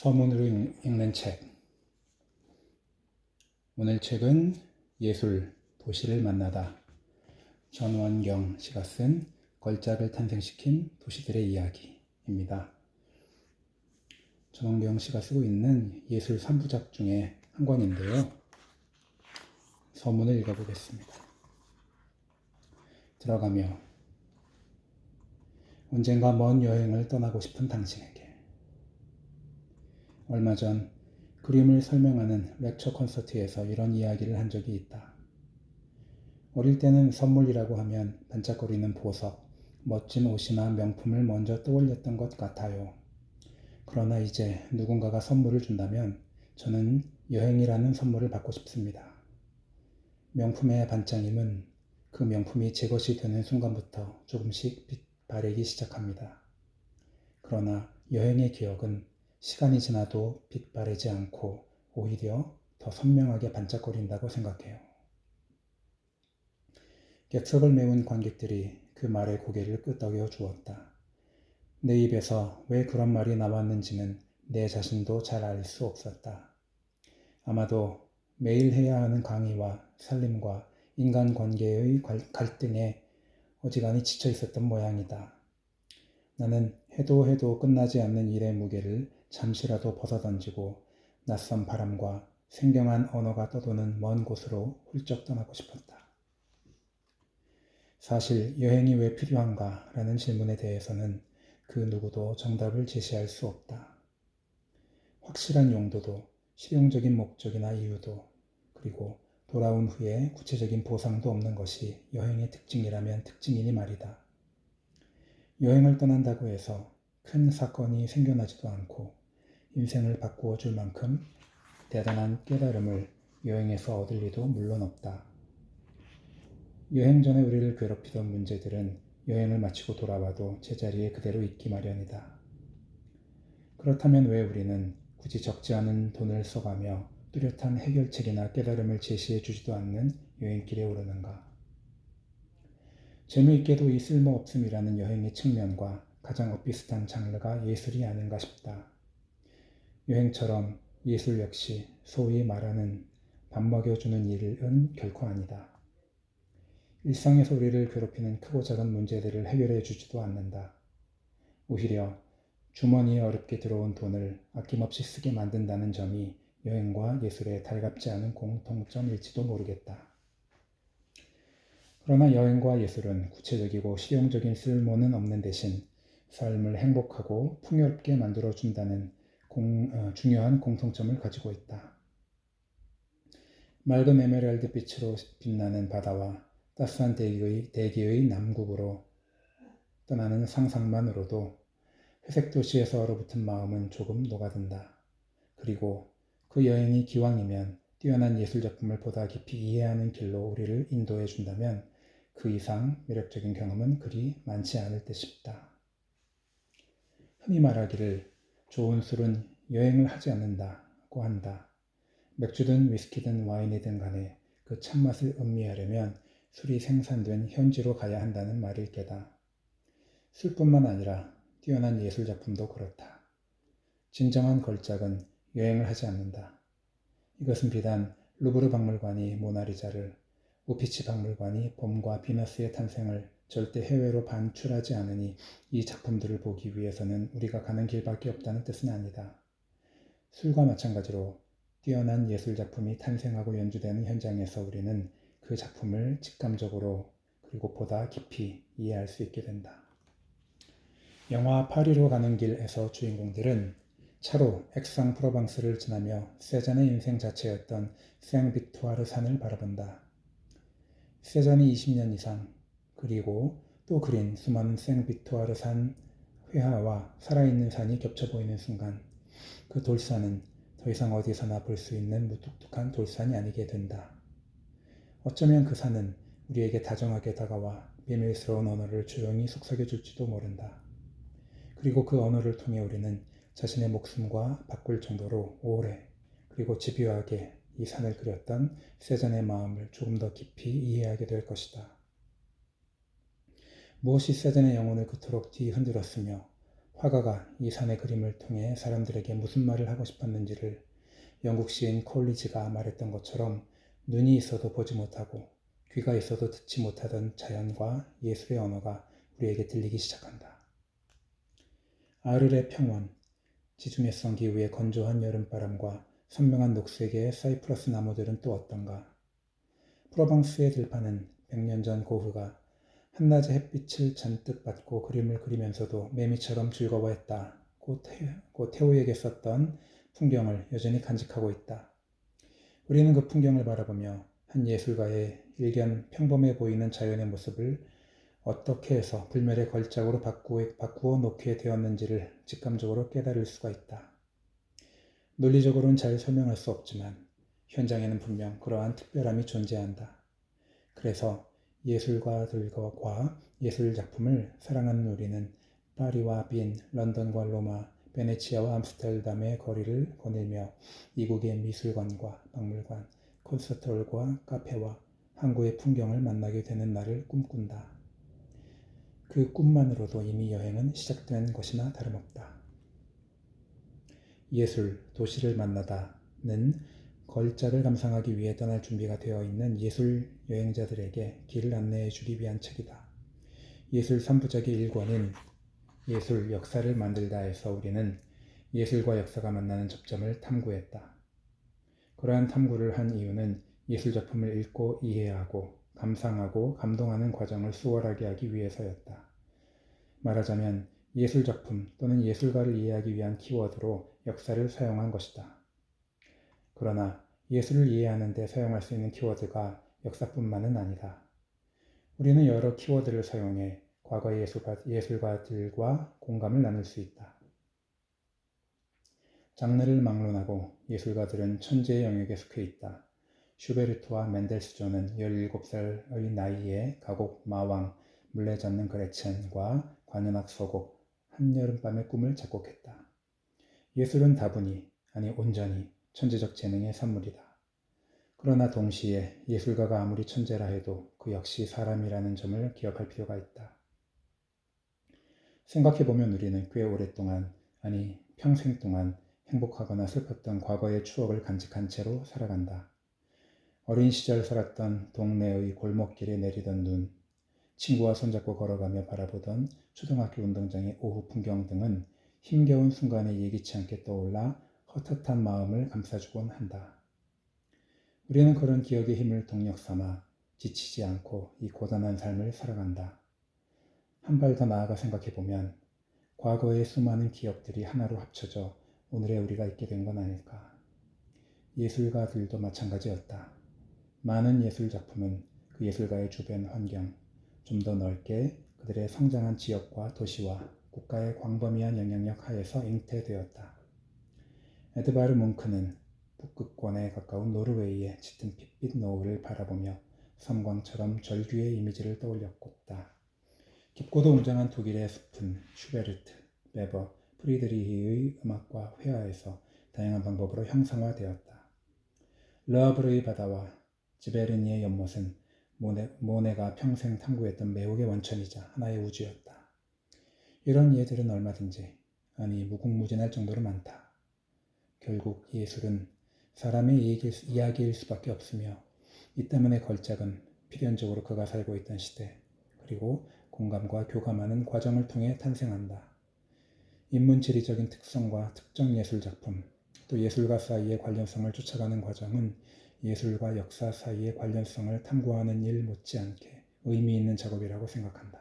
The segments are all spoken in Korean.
서문으로 읽는 책. 오늘 책은 예술, 도시를 만나다. 전원경 씨가 쓴 걸작을 탄생시킨 도시들의 이야기입니다. 전원경 씨가 쓰고 있는 예술 3부작 중에 한 권인데요. 서문을 읽어보겠습니다. 들어가며 언젠가 먼 여행을 떠나고 싶은 당신에게. 얼마 전 그림을 설명하는 렉처 콘서트에서 이런 이야기를 한 적이 있다. 어릴 때는 선물이라고 하면 반짝거리는 보석, 멋진 옷이나 명품을 먼저 떠올렸던 것 같아요. 그러나 이제 누군가가 선물을 준다면 저는 여행이라는 선물을 받고 싶습니다. 명품의 반짝임은 그 명품이 제 것이 되는 순간부터 조금씩 빛 바래기 시작합니다. 그러나 여행의 기억은 시간이 지나도 빛 바래지 않고 오히려 더 선명하게 반짝거린다고 생각해요. 객석을 메운 관객들이 그 말에 고개를 끄덕여 주었다. 내 입에서 왜 그런 말이 나왔는지는 내 자신도 잘 알 수 없었다. 아마도 매일 해야 하는 강의와 살림과 인간관계의 갈등에 어지간히 지쳐 있었던 모양이다. 나는 해도 끝나지 않는 일의 무게를 잠시라도 벗어던지고 낯선 바람과 생경한 언어가 떠도는 먼 곳으로 훌쩍 떠나고 싶었다. 사실 여행이 왜 필요한가 라는 질문에 대해서는 그 누구도 정답을 제시할 수 없다. 확실한 용도도 실용적인 목적이나 이유도 그리고 돌아온 후에 구체적인 보상도 없는 것이 여행의 특징이라면 특징이니 말이다. 여행을 떠난다고 해서 큰 사건이 생겨나지도 않고 인생을 바꾸어 줄 만큼 대단한 깨달음을 여행에서 얻을 리도 물론 없다. 여행 전에 우리를 괴롭히던 문제들은 여행을 마치고 돌아와도 제자리에 그대로 있기 마련이다. 그렇다면 왜 우리는 굳이 적지 않은 돈을 써가며 뚜렷한 해결책이나 깨달음을 제시해 주지도 않는 여행길에 오르는가? 재미있게도 이 쓸모없음이라는 여행의 측면과 가장 엇비슷한 장르가 예술이 아닌가 싶다. 여행처럼 예술 역시 소위 말하는 밥 먹여주는 일은 결코 아니다. 일상에서 우리를 괴롭히는 크고 작은 문제들을 해결해 주지도 않는다. 오히려 주머니에 어렵게 들어온 돈을 아낌없이 쓰게 만든다는 점이 여행과 예술의 달갑지 않은 공통점일지도 모르겠다. 그러나 여행과 예술은 구체적이고 실용적인 쓸모는 없는 대신 삶을 행복하고 풍요롭게 만들어준다는 중요한 공통점을 가지고 있다. 맑은 에메랄드 빛으로 빛나는 바다와 따스한 대기의 남국으로 떠나는 상상만으로도 회색 도시에서 얼어붙은 마음은 조금 녹아든다. 그리고 그 여행이 기왕이면 뛰어난 예술작품을 보다 깊이 이해하는 길로 우리를 인도해 준다면 그 이상 매력적인 경험은 그리 많지 않을 듯 싶다. 흔히 말하기를 좋은 술은 여행을 하지 않는다고 한다. 맥주든 위스키든 와인이든 간에 그 참맛을 음미하려면 술이 생산된 현지로 가야 한다는 말일 게다. 술뿐만 아니라 뛰어난 예술작품도 그렇다. 진정한 걸작은 여행을 하지 않는다. 이것은 비단 루브르 박물관이 모나리자를, 우피치 박물관이 봄과 비너스의 탄생을 절대 해외로 반출하지 않으니 이 작품들을 보기 위해서는 우리가 가는 길밖에 없다는 뜻은 아니다. 술과 마찬가지로 뛰어난 예술작품이 탄생하고 연주되는 현장에서 우리는 그 작품을 직감적으로 그리고 보다 깊이 이해할 수 있게 된다. 영화 파리로 가는 길에서 주인공들은 차로 액상 프로방스를 지나며 세잔의 인생 자체였던 생빅투아르 산을 바라본다. 세잔이 20년 이상 그리고 또 그린 수많은 생빅투아르 산 회화와 살아있는 산이 겹쳐 보이는 순간 그 돌산은 더 이상 어디서나 볼 수 있는 무뚝뚝한 돌산이 아니게 된다. 어쩌면 그 산은 우리에게 다정하게 다가와 비밀스러운 언어를 조용히 속삭여 줄지도 모른다. 그리고 그 언어를 통해 우리는 자신의 목숨과 바꿀 정도로 오래 그리고 집요하게 이 산을 그렸던 세잔의 마음을 조금 더 깊이 이해하게 될 것이다. 무엇이 세잔의 영혼을 그토록 뒤흔들었으며 화가가 이 산의 그림을 통해 사람들에게 무슨 말을 하고 싶었는지를 영국 시인 콜리지가 말했던 것처럼 눈이 있어도 보지 못하고 귀가 있어도 듣지 못하던 자연과 예술의 언어가 우리에게 들리기 시작한다. 아르의 평원, 지중해성 기후의 건조한 여름바람과 선명한 녹색의 사이프러스 나무들은 또 어떤가. 프로방스의 들판은 100년 전 고흐가 한낮의 햇빛을 잔뜩 받고 그림을 그리면서도 매미처럼 즐거워했다. 고 태호에게 썼던 풍경을 여전히 간직하고 있다. 우리는 그 풍경을 바라보며 한 예술가의 일견 평범해 보이는 자연의 모습을 어떻게 해서 불멸의 걸작으로 바꾸어 놓게 되었는지를 직감적으로 깨달을 수가 있다. 논리적으로는 잘 설명할 수 없지만 현장에는 분명 그러한 특별함이 존재한다. 그래서 예술가들과 예술작품을 사랑하는 우리는 파리와 빈, 런던과 로마, 베네치아와 암스테르담의 거리를 거닐며 이국의 미술관과 박물관, 콘서트홀과 카페와 항구의 풍경을 만나게 되는 날을 꿈꾼다. 그 꿈만으로도 이미 여행은 시작된 것이나 다름없다. 예술, 도시를 만나다는 걸작을 감상하기 위해 떠날 준비가 되어 있는 예술 여행자들에게 길을 안내해 주기 위한 책이다. 예술 3부작의 1권인 예술 역사를 만들다에서 우리는 예술과 역사가 만나는 접점을 탐구했다. 그러한 탐구를 한 이유는 예술작품을 읽고 이해하고 감상하고 감동하는 과정을 수월하게 하기 위해서였다. 말하자면 예술작품 또는 예술가를 이해하기 위한 키워드로 역사를 사용한 것이다. 그러나 예술을 이해하는 데 사용할 수 있는 키워드가 역사뿐만은 아니다. 우리는 여러 키워드를 사용해 과거의 예술가들과 공감을 나눌 수 있다. 장르를 막론하고 예술가들은 천재의 영역에 속해 있다. 슈베르트와 멘델스존은 17살의 나이에 가곡 마왕, 물레 잡는 그레첸과 관현악 서곡, 한여름밤의 꿈을 작곡했다. 예술은 다분히, 아니 온전히 천재적 재능의 산물이다. 그러나 동시에 예술가가 아무리 천재라 해도 그 역시 사람이라는 점을 기억할 필요가 있다. 생각해보면 우리는 꽤 오랫동안, 아니 평생 동안 행복하거나 슬펐던 과거의 추억을 간직한 채로 살아간다. 어린 시절 살았던 동네의 골목길에 내리던 눈, 친구와 손잡고 걸어가며 바라보던 초등학교 운동장의 오후 풍경 등은 힘겨운 순간에 예기치 않게 떠올라 헛헛한 마음을 감싸주곤 한다. 우리는 그런 기억의 힘을 동력 삼아 지치지 않고 이 고단한 삶을 살아간다. 한 발 더 나아가 생각해보면 과거의 수많은 기억들이 하나로 합쳐져 오늘의 우리가 있게 된 건 아닐까. 예술가들도 마찬가지였다. 많은 예술작품은 그 예술가의 주변 환경, 좀 더 넓게 그들의 성장한 지역과 도시와 국가의 광범위한 영향력 하에서 잉태되었다. 에드바르 뭉크는 북극권에 가까운 노르웨이의 짙은 핏빛 노을을 바라보며 섬광처럼 절규의 이미지를 떠올렸다. 깊고도 웅장한 독일의 숲은 슈베르트, 베버, 프리드리히의 음악과 회화에서 다양한 방법으로 형상화되었다. 르하브르의 바다와 지베르니의 연못은 모네가 평생 탐구했던 매혹의 원천이자 하나의 우주였다. 이런 예들은 얼마든지, 아니 무궁무진할 정도로 많다. 결국 예술은 사람의 이야기일 수밖에 없으며 이 때문에 걸작은 필연적으로 그가 살고 있던 시대 그리고 공감과 교감하는 과정을 통해 탄생한다. 인문지리적인 특성과 특정 예술작품, 또 예술가 사이의 관련성을 쫓아가는 과정은 예술과 역사 사이의 관련성을 탐구하는 일 못지않게 의미 있는 작업이라고 생각한다.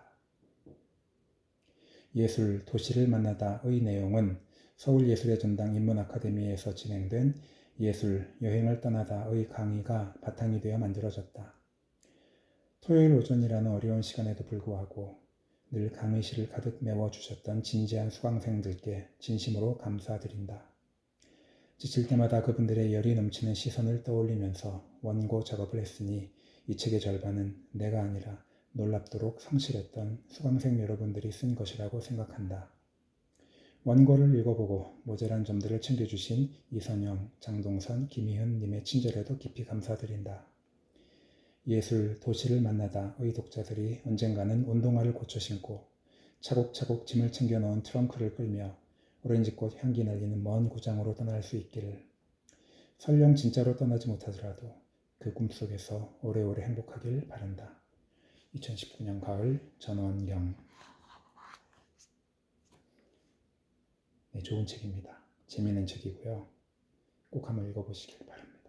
예술, 도시를 만나다의 내용은 서울예술의 전당 인문아카데미에서 진행된 예술, 여행을 떠나다의 강의가 바탕이 되어 만들어졌다. 토요일 오전이라는 어려운 시간에도 불구하고 늘 강의실을 가득 메워주셨던 진지한 수강생들께 진심으로 감사드린다. 지칠 때마다 그분들의 열이 넘치는 시선을 떠올리면서 원고 작업을 했으니 이 책의 절반은 내가 아니라 놀랍도록 성실했던 수강생 여러분들이 쓴 것이라고 생각한다. 원고를 읽어보고 모자란 점들을 챙겨주신 이선영, 장동선, 김희훈 님의 친절에도 깊이 감사드린다. 예술, 도시를 만나다의 독자들이 언젠가는 운동화를 고쳐 신고 차곡차곡 짐을 챙겨 넣은 트렁크를 끌며 오렌지꽃 향기 날리는 먼 고장으로 떠날 수 있기를. 설령 진짜로 떠나지 못하더라도 그 꿈속에서 오래오래 행복하길 바란다. 2019년 가을 전원경. 네, 좋은 책입니다. 재미있는 책이고요. 꼭 한번 읽어보시길 바랍니다.